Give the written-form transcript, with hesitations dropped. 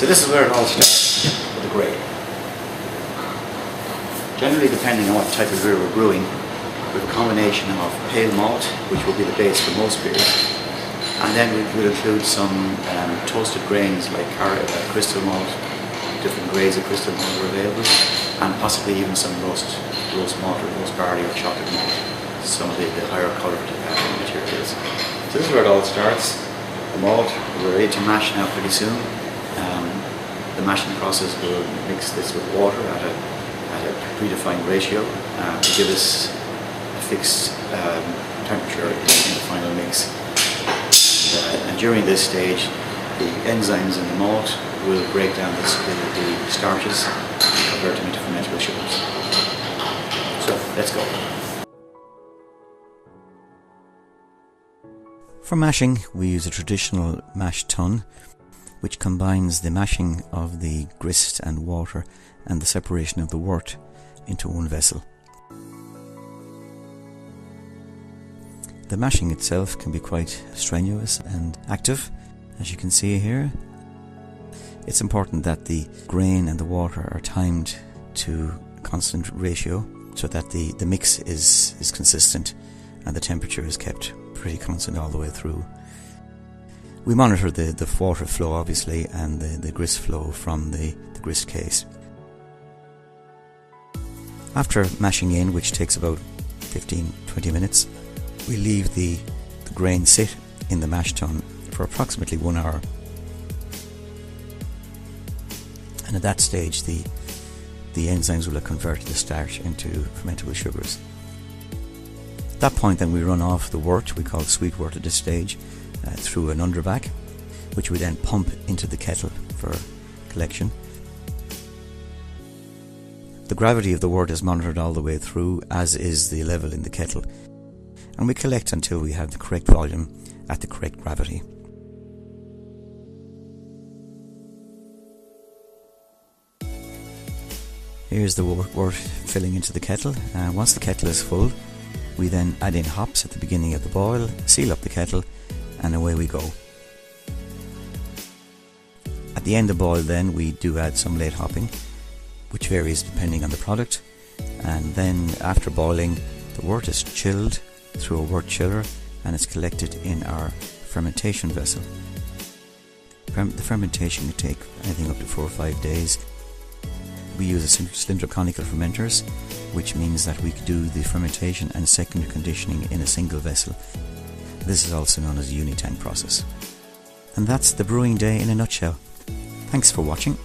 So this is where it all starts, with the grade. Generally, depending on what type of beer we're brewing, we have a combination of pale malt, which will be the base for most beers, and then we'll include some toasted grains like crystal malt. Different grades of crystal malt are available, and possibly even some roast malt or roast barley or chocolate malt, some of the higher coloured materials. So this is where it all starts. The malt, we're ready to mash now pretty soon. The mashing process will mix this with water at a predefined ratio to give us a fixed temperature in the final mix. And during this stage, the enzymes in the malt will break down the starches and convert them into fermentable sugars. So let's go. For mashing, we use a traditional mash tun, which combines the mashing of the grist and water and the separation of the wort into one vessel. The mashing itself can be quite strenuous and active, as you can see here. It's important that the grain and the water are timed to a constant ratio so that the mix is consistent and the temperature is kept pretty constant all the way through. We monitor the water flow obviously and the grist flow from the grist case. After mashing in, which takes about 15-20 minutes, we leave the grain sit in the mash tun for approximately 1 hour. And at that stage the enzymes will have converted the starch into fermentable sugars. At that point then we run off the wort, we call it sweet wort at this stage, through an underback, which we then pump into the kettle for collection. The gravity of the wort is monitored all the way through, as is the level in the kettle, and we collect until we have the correct volume at the correct gravity. Here's the wort filling into the kettle. Once the kettle is full, we then add in hops at the beginning of the boil, seal up the kettle, and away we go. At the end of boil then we do add some late hopping, which varies depending on the product, and then after boiling the wort is chilled through a wort chiller and it's collected in our fermentation vessel. The fermentation can take anything up to 4 or 5 days. We use cylindrical conical fermenters, which means that we can do the fermentation and secondary conditioning in a single vessel. This is also known as a unitank process. And that's the brewing day in a nutshell. Thanks for watching.